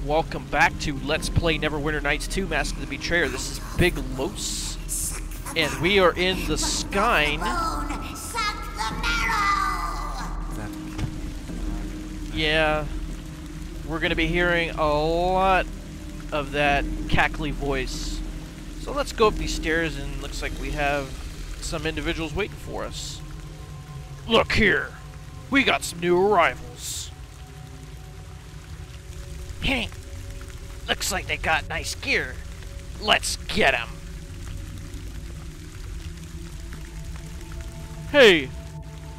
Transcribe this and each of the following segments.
welcome back to Let's Play Neverwinter Nights 2 Mask of the Betrayer. This is Big Los, and we are in the Skein. Yeah, we're going to be hearing a lot of that cackly voice. So let's go up these stairs, and looks like we have some individuals waiting for us. Look here, we got some new arrivals. Hey, looks like they got nice gear. Let's get them. Hey,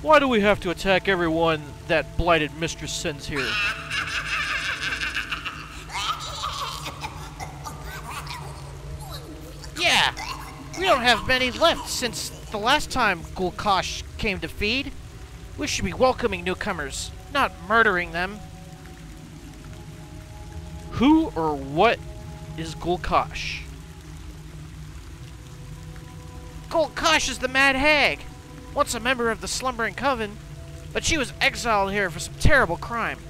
why do we have to attack everyone that blighted mistress sends here? Yeah, we don't have many left since the last time Gulk'aush came to feed. We should be welcoming newcomers, not murdering them. Who or what is Gulk'aush? Gulk'aush is the Mad Hag, once a member of the Slumbering Coven, but she was exiled here for some terrible crime.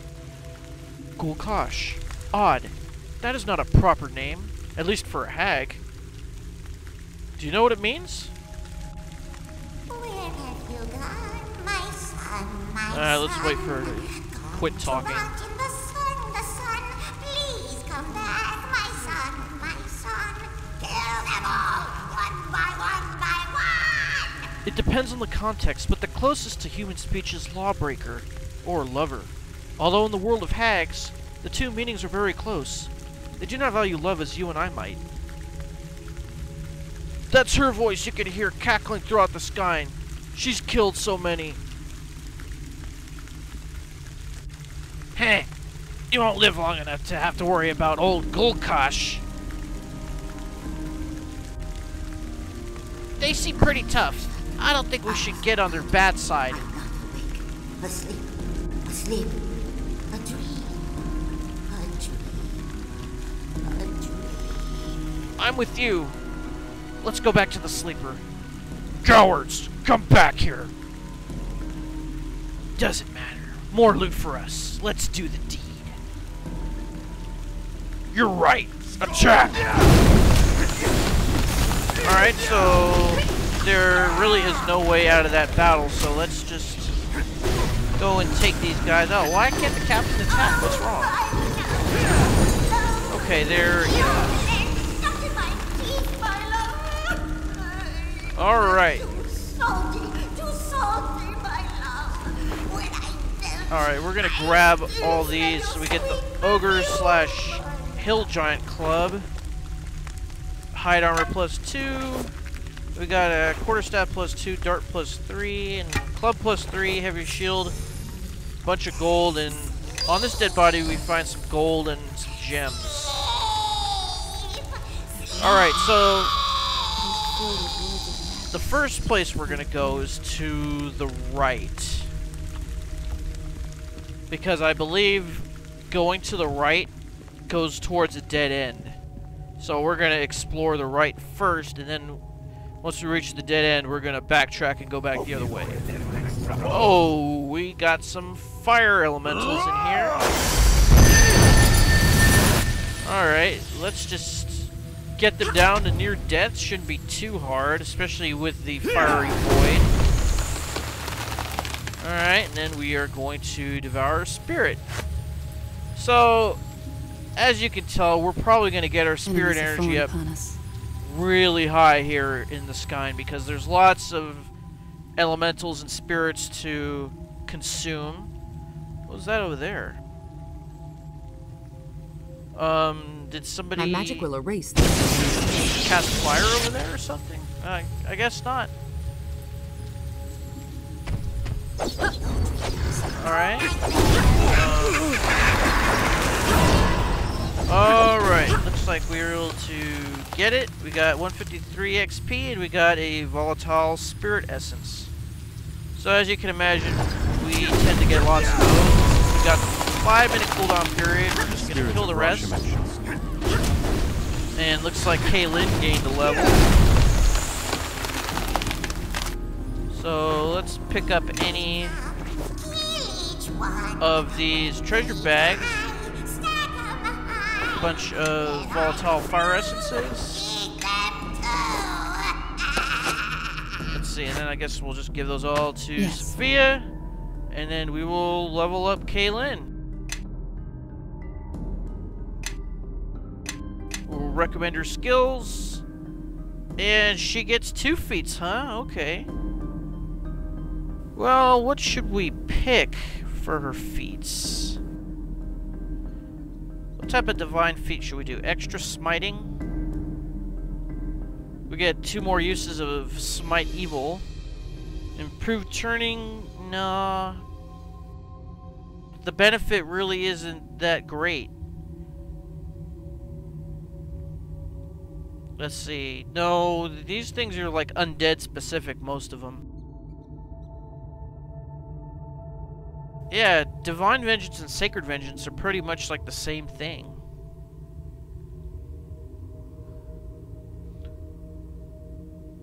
Gulk'aush. Odd. That is not a proper name, at least for a hag. Do you know what it means? Where have you gone, my son, my son? Let's wait for her to quit talking. The sun, please come back, my son. Kill them all, one by one. It depends on the context, but the closest to human speech is lawbreaker, or lover. Although in the world of hags, the two meanings are very close. They do not value love as you and I might. That's her voice you can hear cackling throughout the sky. She's killed so many. Hey, you won't live long enough to have to worry about old Gulk'aush. They seem pretty tough. I don't think we should get on their bad side. Asleep. A dream. I'm with you. Let's go back to the sleeper. Cowards, come back here. Doesn't matter. More loot for us. Let's do the deed. You're right. Attack! Alright, so there really is no way out of that battle, so let's just go and take these guys out. Why can't the captain attack? What's wrong? Okay, there he is. Alright. Alright, we're gonna grab all these so we get the ogre slash hill giant club. Hide armor +2. We got a quarterstaff +2, dart +3, and club +3, heavy shield, bunch of gold, and on this dead body we find some gold and some gems. Alright, so the first place we're gonna go is to the right. Because I believe going to the right goes towards a dead end. So we're gonna explore the right first, and then once we reach the dead end, we're gonna backtrack and go back the other way. Oh, we got some fire elementals in here. Alright, let's just get them down to near death. Shouldn't be too hard, especially with the fiery void. Alright, and then we are going to devour spirit. So, as you can tell, we're probably going to get our spirit energy up really high here in the Skein because there's lots of elementals and spirits to consume. What was that over there? Did somebody... My magic will erase this. Cast fire over there or something? I guess not. Alright. Alright, looks like we were able to get it. We got 153 XP and we got a volatile spirit essence. So as you can imagine, we tend to get lots of those. We got 5-minute cooldown period. We're just gonna kill the rest. And looks like Kaylin gained a level. So let's pick up any of these treasure bags. bunch of volatile fire essences. Let's see, and then I guess we'll just give those all to Sophia, and then we will level up Kaylin. We'll recommend her skills, and she gets 2 feats, huh? Okay. Well, what should we pick for her feats? What type of divine feat should we do? Extra smiting? We get 2 more uses of smite evil. Improved turning? Nah. The benefit really isn't that great. Let's see. No, these things are like undead specific, most of them. Yeah, divine vengeance and sacred vengeance are pretty much like the same thing.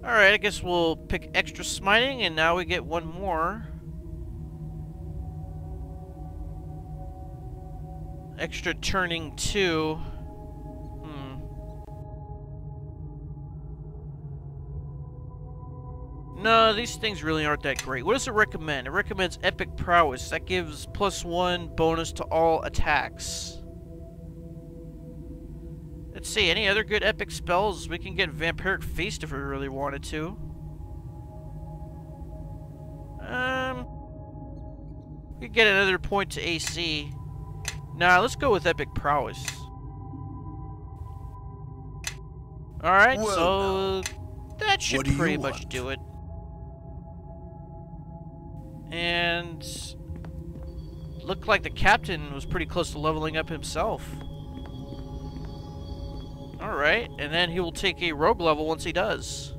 Alright, I guess we'll pick extra smiting, and now we get 1 more. Extra turning 2. No, these things really aren't that great. What does it recommend? It recommends epic prowess. That gives +1 bonus to all attacks. Let's see, any other good epic spells? We can get Vampiric Feast if we really wanted to. We could get another point to AC. Nah, let's go with epic prowess. Alright, so that should pretty much do it. And looked like the captain was pretty close to leveling up himself. Alright, and then he will take a rogue level once he does.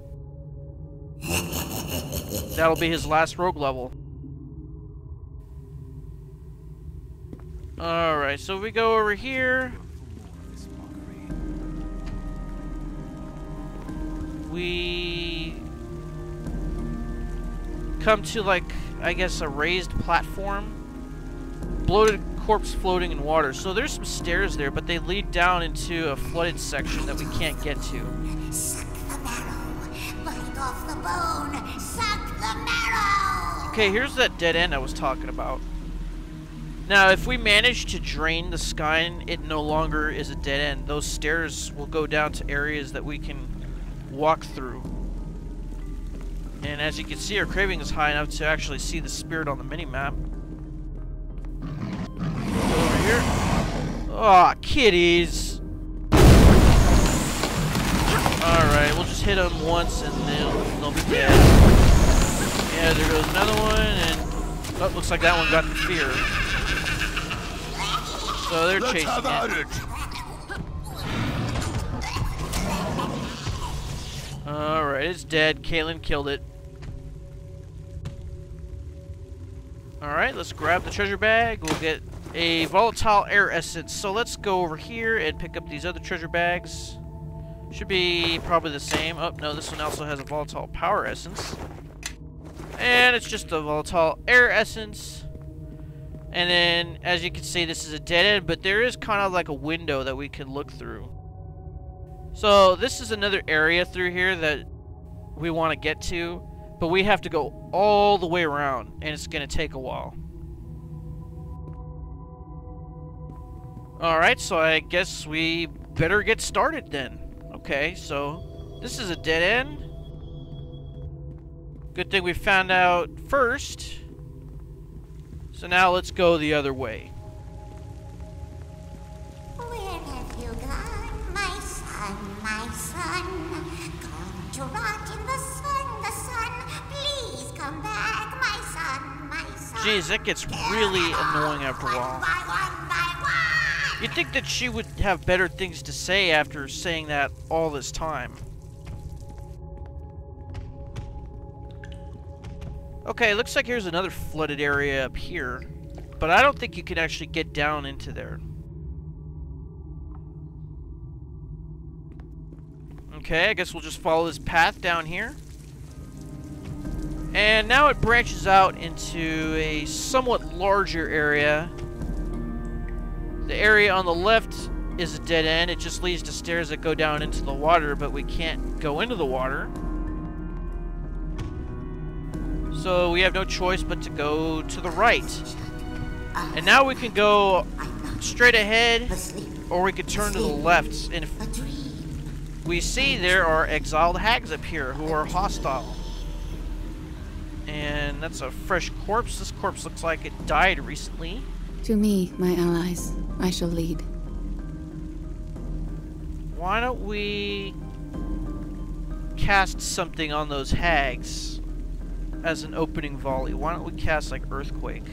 That'll be his last rogue level. Alright, so we go over here. We come to, like, I guess a raised platform. Bloated corpse floating in water. So there's some stairs there, but they lead down into a flooded section that we can't get to. Suck the marrow. Bite off the bone. Suck the marrow. Okay, here's that dead end I was talking about. Now, if we manage to drain the Skein, it no longer is a dead end. Those stairs will go down to areas that we can walk through. And as you can see, our craving is high enough to actually see the spirit on the mini-map. Over here. Aw, kitties! Alright, we'll just hit them once and they'll be dead. Yeah, there goes another one, and... oh, looks like that one got the fear. So they're chasing it. Alright, it's dead. Kaylin killed it. Alright, let's grab the treasure bag. We'll get a volatile air essence. So let's go over here and pick up these other treasure bags. Should be probably the same. Oh, no, this one also has a volatile power essence. And it's just a volatile air essence. And then, as you can see, this is a dead end, but there is kind of like a window that we can look through. So this is another area through here that we want to get to, but we have to go all the way around, and it's going to take a while. Alright, so I guess we better get started then. Okay, so this is a dead end. Good thing we found out first. So now let's go the other way. Where have you gone, my son, my son? Gone to rot in the sun, please come back, my son, my son. Jeez, that gets really annoying after a while. You'd think that she would have better things to say after saying that all this time. Okay, looks like here's another flooded area up here, but I don't think you can actually get down into there. Okay, I guess we'll just follow this path down here. And now it branches out into a somewhat larger area. The area on the left is a dead end. It just leads to stairs that go down into the water, but we can't go into the water. So we have no choice but to go to the right. And now we can go straight ahead, or we could turn to the left. And if we see there are exiled hags up here who are hostile. And that's a fresh corpse. This corpse looks like it died recently. To me, my allies, I shall lead. Why don't we cast something on those hags as an opening volley? Why don't we cast like Earthquake?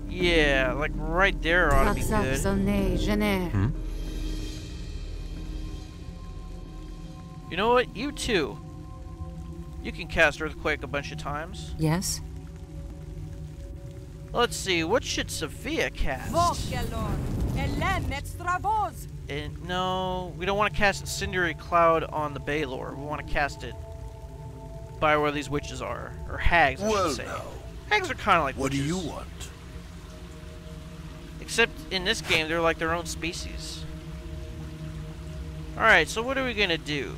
Yeah, like right there ought to be good. You know what? You too. You can cast Earthquake a bunch of times. Yes? Let's see, what should Sophia cast? No, we don't want to cast Incendiary Cloud on the Baylor. We want to cast it by where these witches are. Or hags, I should say. Now, hags are kind of like what witches. do you want? Except in this game, they're like their own species. Alright, so what are we going to do?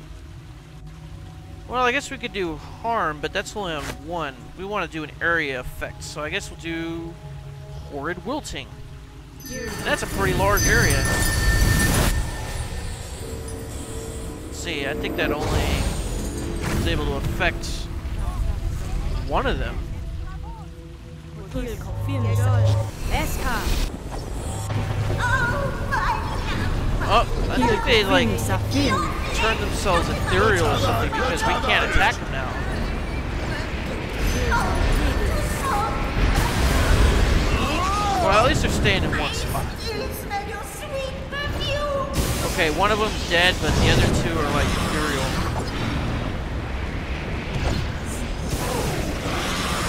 Well, I guess we could do harm, but that's only on one. We want to do an area effect, so I guess we'll do Horrid Wilting. And that's a pretty large area. Let's see, I think that only was able to affect one of them. Oh, I think they like turn themselves ethereal or something because we can't attack them now. Well, at least they're staying in one spot. Okay, one of them's dead, but the other two are like ethereal.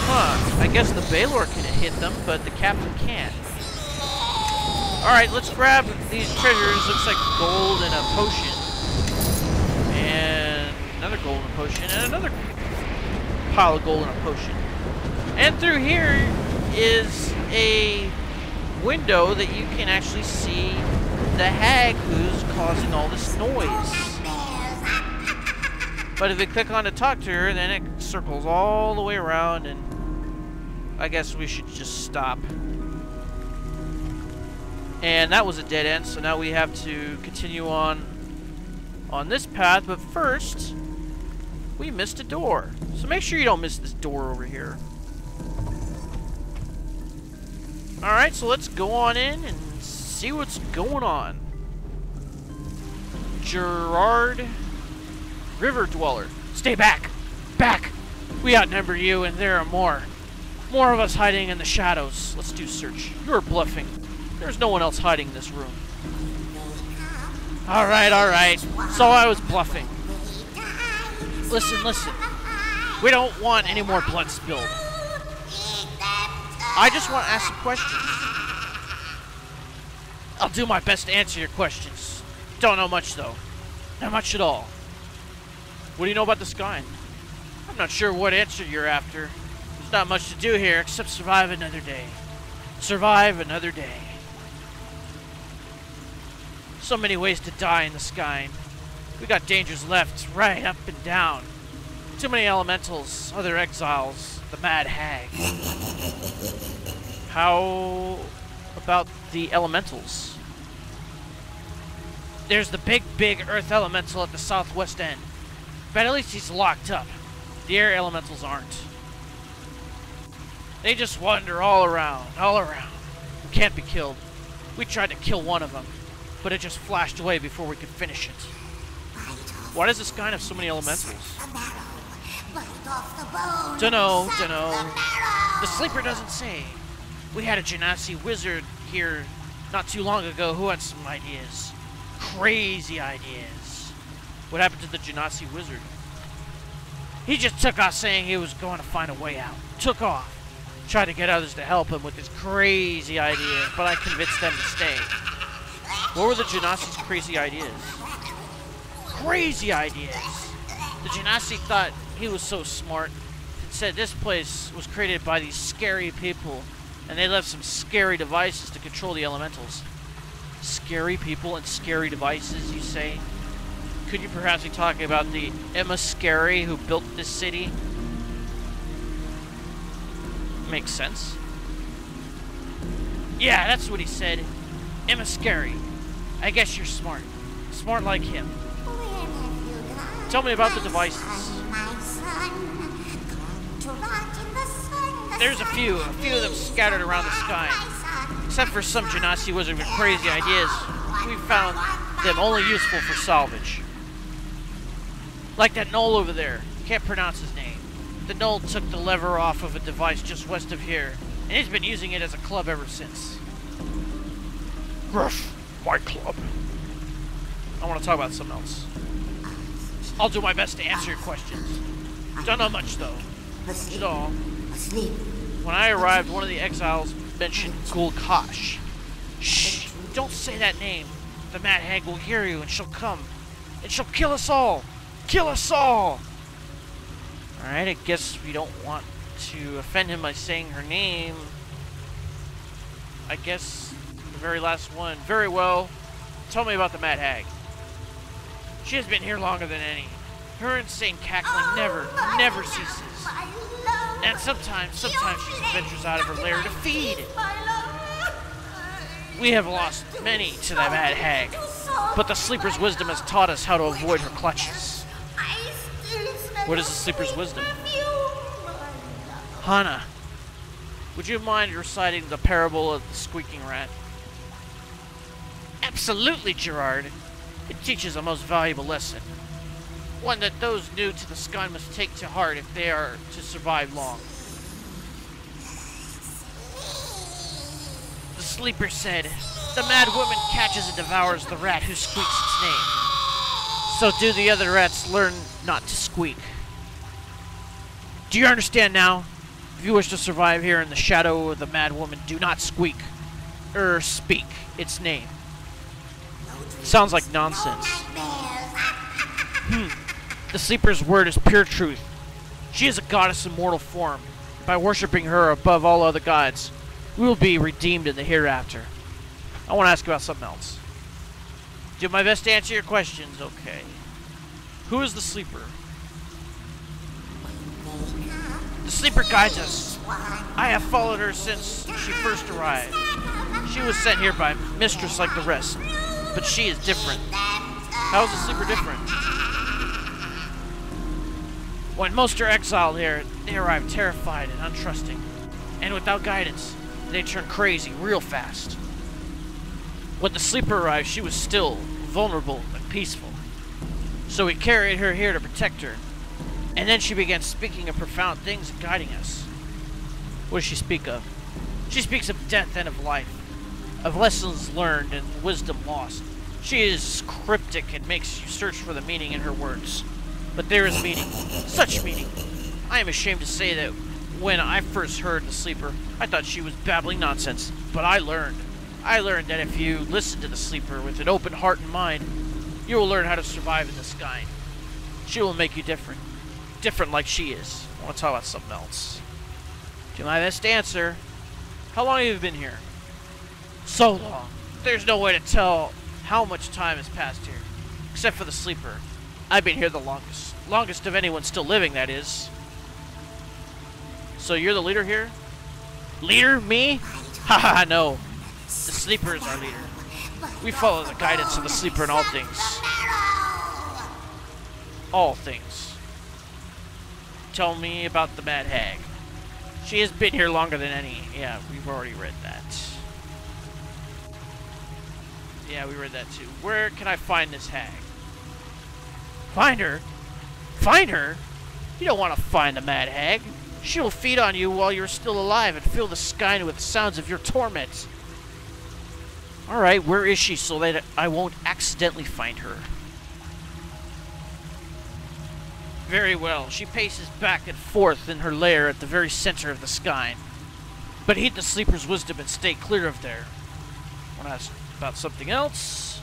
Huh, I guess the Baylor can hit them, but the captain can't. Alright, let's grab these treasures. Looks like gold and a potion. And another golden potion, and another pile of gold and a potion. And through here is a window that you can actually see the hag who's causing all this noise. But if we click on to talk to her, then it circles all the way around, and I guess we should just stop. And that was a dead end, so now we have to continue on this path, but first, we missed a door. So make sure you don't miss this door over here. Alright, so let's go on in and see what's going on. Gerard, River Dweller. Stay back! Back! We outnumber you, and there are more. More of us hiding in the shadows. Let's do search. You're bluffing. There's no one else hiding in this room. Alright, alright. So I was bluffing. Listen, listen. We don't want any more blood spilled. I just want to ask some questions. I'll do my best to answer your questions. Don't know much, though. Not much at all. What do you know about the Skein? I'm not sure what answer you're after. There's not much to do here except survive another day. Survive another day. So many ways to die in the Skein. We got dangers left, right, up and down. Too many elementals, other exiles, the mad hag. How about the elementals? There's the big earth elemental at the southwest end. But at least he's locked up. The air elementals aren't. They just wander all around, and can't be killed. We tried to kill one of them, but it just flashed away before we could finish it. Why does this guy have so many elementals? Dunno. The sleeper doesn't say. We had a Genasi wizard here not too long ago who had some ideas. Crazy ideas. What happened to the Genasi wizard? He just took off saying he was going to find a way out. Took off. Tried to get others to help him with his crazy ideas, but I convinced them to stay. What were the Genasi's crazy ideas? Crazy ideas! The Genasi thought he was so smart and said this place was created by these scary people And they left some scary devices to control the elementals. Scary people and scary devices, you say? Could you perhaps be talking about the Imaskari who built this city? Makes sense. Yeah, that's what he said. Imaskari. I guess you're smart. Smart like him. Where have you gone? Tell me about the devices. My son, gone to rot in the sun. There's a few of them scattered around the sky. Except for some Genasi wizard with crazy ideas, we found them only useful for salvage. Like that gnoll over there. Can't pronounce his name. The gnoll took the lever off of a device just west of here, and he's been using it as a club ever since. Gruff, my club. I want to talk about something else. I'll do my best to answer your questions. Don't know much though. Just all. Asleep. When I arrived, one of the exiles mentioned Gulk'aush. Shh! Don't say that name. The Mad Hag will hear you, and she'll come. And she'll kill us all! Kill us all! Alright, I guess we don't want to offend him by saying her name. I guess the very last one. Very well. Tell me about the Mad Hag. She has been here longer than any. Her insane cackling never ceases. And sometimes she just ventures out of her lair to feed. We have lost many to the Mad Hag, but the Sleeper's wisdom has taught us how to avoid her clutches. What is the Sleeper's wisdom? Hana, would you mind reciting the parable of the squeaking rat? Absolutely, Gerard. It teaches a most valuable lesson. One that those new to the Skein must take to heart if they are to survive long. The Sleeper said, the mad woman catches and devours the rat who squeaks its name. So do the other rats learn not to squeak. Do you understand now? If you wish to survive here in the shadow of the mad woman, do not squeak. Speak its name. Sounds like nonsense. The Sleeper's word is pure truth. She is a goddess in mortal form. By worshipping her above all other gods, we will be redeemed in the hereafter. I want to ask you about something else. Do my best to answer your questions, okay. Who is the Sleeper? The Sleeper guides us. I have followed her since she first arrived. She was sent here by Mistress like the rest, but she is different. How is the Sleeper different? When most are exiled here, they arrive terrified and untrusting. And without guidance, they turn crazy real fast. When the Sleeper arrived, she was still, vulnerable, and peaceful. So we carried her here to protect her. And then she began speaking of profound things and guiding us. What does she speak of? She speaks of death and of life, of lessons learned and wisdom lost. She is cryptic and makes you search for the meaning in her words. But there is meaning. Such meaning. I am ashamed to say that when I first heard the Sleeper, I thought she was babbling nonsense. But I learned. I learned that if you listen to the Sleeper with an open heart and mind, you will learn how to survive in the Skein. She will make you different. Different like she is. I want to talk about something else. Do my best to answer. How long have you been here? So long. There's no way to tell how much time has passed here. Except for the Sleeper. I've been here the longest. Longest of anyone still living, that is. So you're the leader here? Leader? Me? Haha, no. The Sleeper is our leader. We follow the guidance of the Sleeper in all things. All things. Tell me about the Mad Hag. She has been here longer than any. Yeah, we've already read that. Yeah, we read that too. Where can I find this hag? Find her? Find her? You don't want to find the Mad Hag. She will feed on you while you're still alive and fill the Skein with sounds of your torment. Alright, where is she so that I won't accidentally find her? Very well. She paces back and forth in her lair at the very center of the Skein. But heed the Sleeper's wisdom and stay clear of there. I want to ask about something else.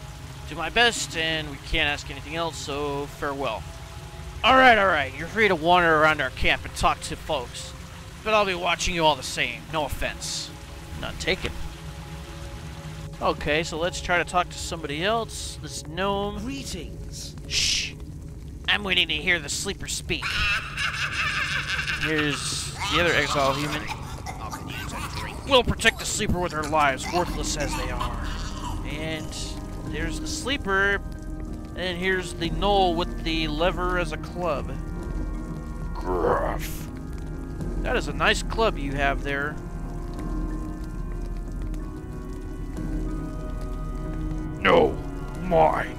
Do my best, and we can't ask anything else, so farewell. Alright. You're free to wander around our camp and talk to folks. But I'll be watching you all the same. No offense. Not taken. Okay, so let's try to talk to somebody else. This gnome. Greetings. Shh! I'm waiting to hear the sleeper speak. Here's the other exile human. We'll protect the sleeper with our lives, worthless as they are. And there's the sleeper. And here's the gnoll with the lever as a club. Gruff. That is a nice club you have there. No, mine.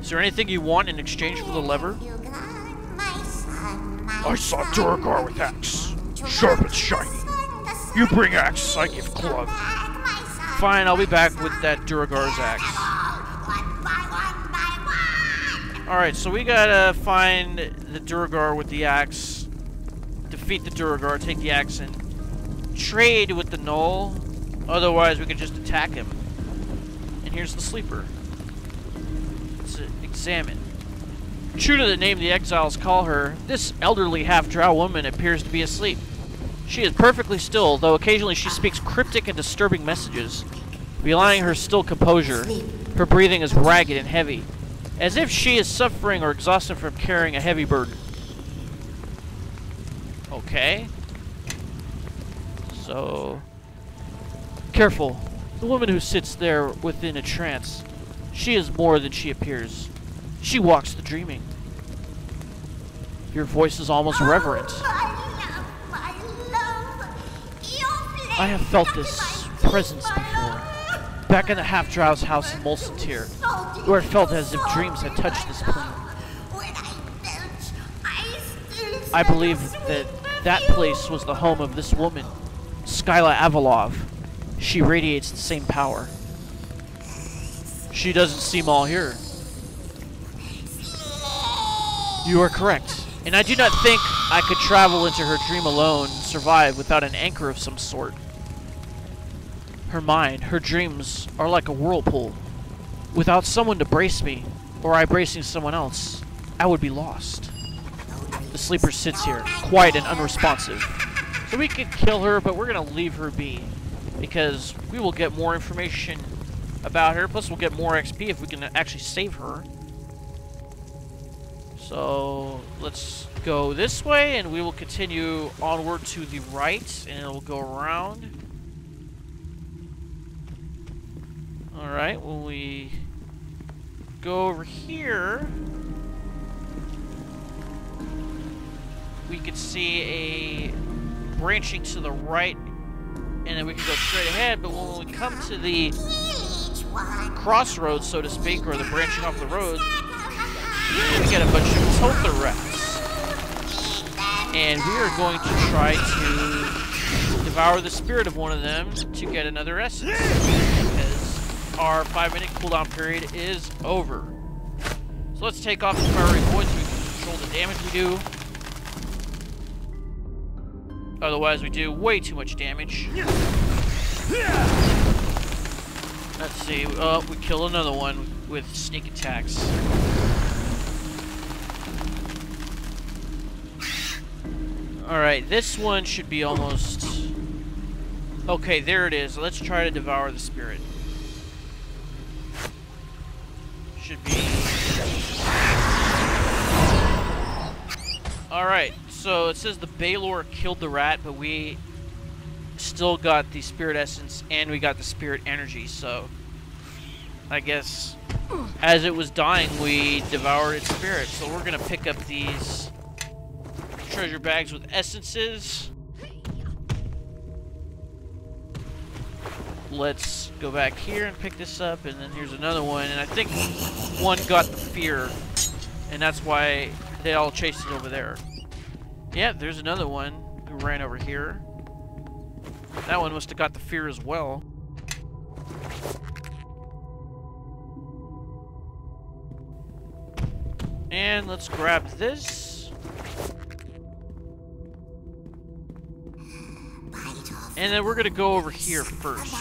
Is there anything you want in exchange for the lever? I saw Duergar with axe. Sharp and shiny. You bring axe, I give club. Fine, I'll be back with that Duergar's axe. Alright, so we gotta find the Duergar with the axe, defeat the Duergar, take the axe, and trade with the gnoll. Otherwise, we could just attack him. And here's the sleeper. Let's examine. True to the name the exiles call her, this elderly half-drow woman appears to be asleep. She is perfectly still, though occasionally she speaks cryptic and disturbing messages. Belying her still composure, her breathing is ragged and heavy, as if she is suffering or exhausted from carrying a heavy burden. Okay. So... Careful. The woman who sits there within a trance. She is more than she appears. She walks the dreaming. Your voice is almost reverent. I have felt this presence before. Back in the half-drow's house in Mulsantir, where it felt as if dreams had touched this plane. I believe that that place was the home of this woman, Skyla Avalov. She radiates the same power. She doesn't seem all here. You are correct, and I do not think I could travel into her dream alone and survive without an anchor of some sort. Her mind, her dreams are like a whirlpool. Without someone to brace me, or I bracing someone else, I would be lost. The sleeper sits here, quiet and unresponsive. So we could kill her, but we're gonna leave her be, because we will get more information about her, plus we'll get more XP if we can actually save her. So let's go this way, and we will continue onward to the right, and it'll go around. Alright, when we go over here, we can see a branching to the right, and then we can go straight ahead, but when we come to the crossroads, so to speak, or the branching off the road, we get a bunch of Totharets. And we are going to try to devour the spirit of one of them to get another essence, because our 5-minute cooldown period is over. So let's take off the fiery void so we can control the damage we do. Otherwise we do way too much damage. Let's see, oh, we kill another one with sneak attacks. Alright, this one should be almost... Okay, there it is. Let's try to devour the spirit. Should be... Alright, so it says the Baylor killed the rat, but we still got the spirit essence and we got the spirit energy, so... I guess as it was dying, we devoured its spirit. So we're gonna pick up these treasure bags with essences. Let's go back here and pick this up, and then here's another one, and I think one got the fear, and that's why they all chased it over there. Yeah, there's another one who ran over here. That one must have got the fear as well. And let's grab this. And then we're going to go over here first.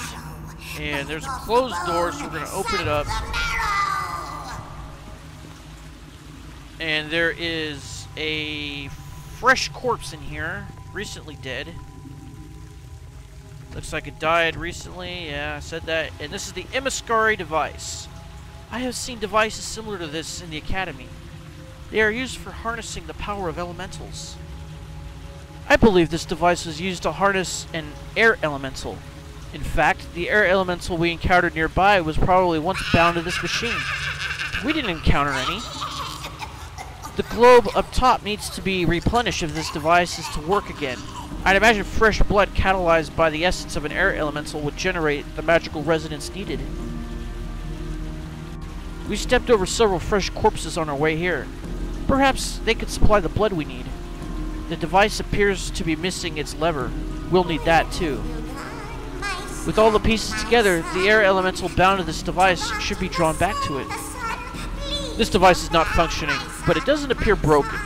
And there's a closed door, so we're going to open it up. And there is a fresh corpse in here, recently dead. Looks like it died recently. Yeah, I said that. And this is the Imaskari device. I have seen devices similar to this in the Academy. They are used for harnessing the power of elementals. I believe this device was used to harness an air elemental. In fact, the air elemental we encountered nearby was probably once bound to this machine. We didn't encounter any. The globe up top needs to be replenished if this device is to work again. I'd imagine fresh blood catalyzed by the essence of an air elemental would generate the magical resonance needed. We stepped over several fresh corpses on our way here. Perhaps they could supply the blood we need. The device appears to be missing its lever. We'll need that too. With all the pieces together, the air elemental bound to this device should be drawn back to it. This device is not functioning, but it doesn't appear broken.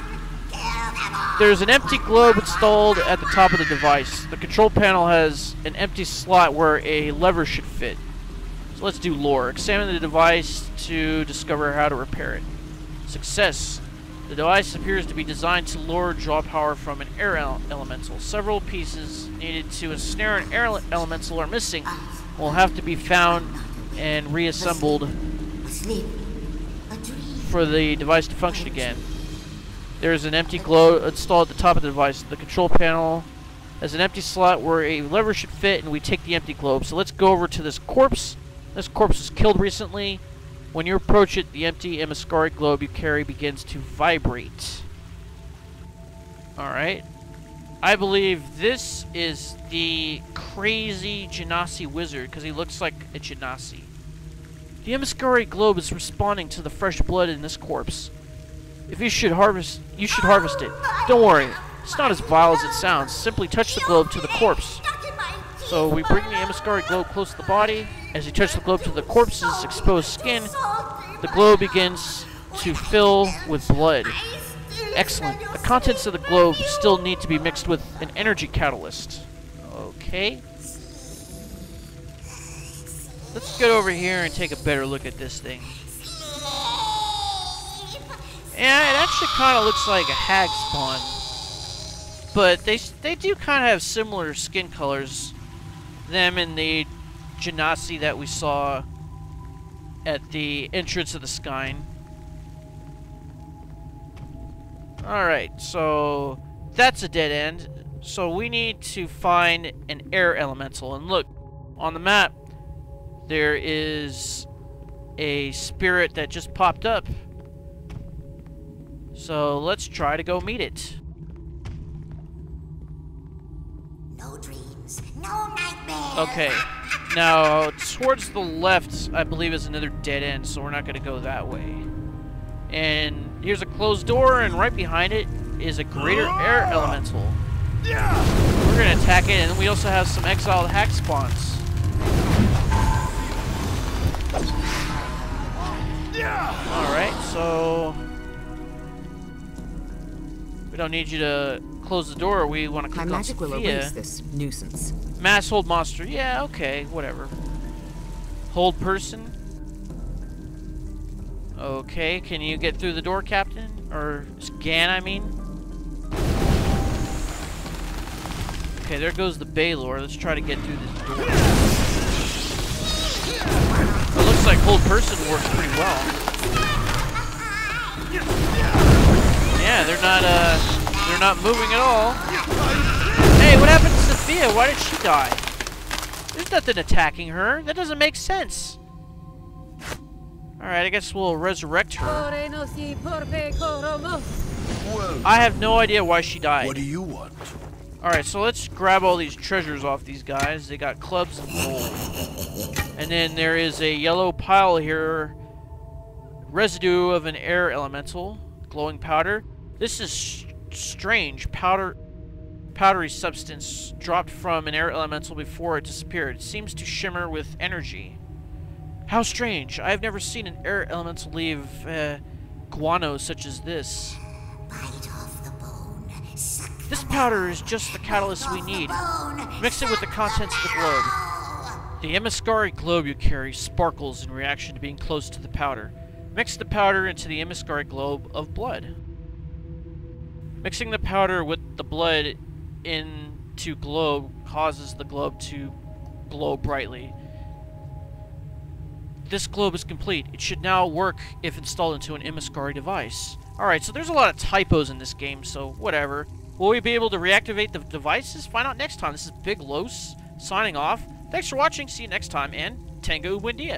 There's an empty globe installed at the top of the device. The control panel has an empty slot where a lever should fit. So let's do lore. Examine the device to discover how to repair it. Success. The device appears to be designed to lure draw power from an air elemental. Several pieces needed to ensnare an air elemental are missing. Will have to be found and reassembled for the device to function again. There's an empty globe installed at the top of the device. The control panel has an empty slot where a lever should fit, and we take the empty globe. So let's go over to this corpse. This corpse was killed recently. When you approach it, the empty Imaskari globe you carry begins to vibrate. Alright. I believe this is the crazy Genasi wizard, because he looks like a Genasi. The Imaskari globe is responding to the fresh blood in this corpse. If you should harvest it. Don't worry, it's not as vile as it sounds. Simply touch the globe to the corpse. So we bring the Imaskari globe close to the body. As you touch the globe to the corpse's exposed skin, the globe begins to fill with blood. Excellent. The contents of the globe still need to be mixed with an energy catalyst. Okay. Let's get over here and take a better look at this thing. Yeah, it actually kind of looks like a hag spawn. But they do kind of have similar skin colors. Them and the Genasi that we saw at the entrance of the Skein. Alright, so that's a dead end. So we need to find an air elemental. And look, on the map, there is a spirit that just popped up. So let's try to go meet it. No dreams, no nightmares. Okay. Now, towards the left, I believe, is another dead end, so we're not going to go that way. And here's a closed door, and right behind it is a greater air elemental. We're going to attack it, and we also have some exiled hag spawns. Alright, so we don't need you to close the door. We want to click on My magic will Sophia. erase this nuisance. Mass hold monster. Yeah, okay, whatever. Hold person. Okay, can you get through the door, Captain? Or Scan, I mean. Okay, there goes the Baylor. Let's try to get through this door. It looks like hold person works pretty well. Yeah, they're not moving at all. Hey, what happened to Sophia? Why did she die? There's nothing attacking her. That doesn't make sense. Alright, I guess we'll resurrect her. I have no idea why she died. What do you want? Alright, so let's grab all these treasures off these guys. They got clubs and gold. And then there is a yellow pile here. Residue of an air elemental. Glowing powder. This is strange. Powdery substance dropped from an air elemental before it disappeared. It seems to shimmer with energy. How strange. I have never seen an air elemental leave guano such as this. Bite off the bone. Suck This powder is just the catalyst we need. Mix it with the contents of the globe. The Imaskari globe you carry sparkles in reaction to being close to the powder. Mix the powder into the Imaskari globe of blood. Mixing the powder with the blood into globe causes the globe to glow brightly. This globe is complete. It should now work if installed into an Imaskari device. Alright, so there's a lot of typos in this game, so whatever. Will we be able to reactivate the devices? Find out next time. This is Big Los signing off. Thanks for watching. See you next time, and Tango Buendia.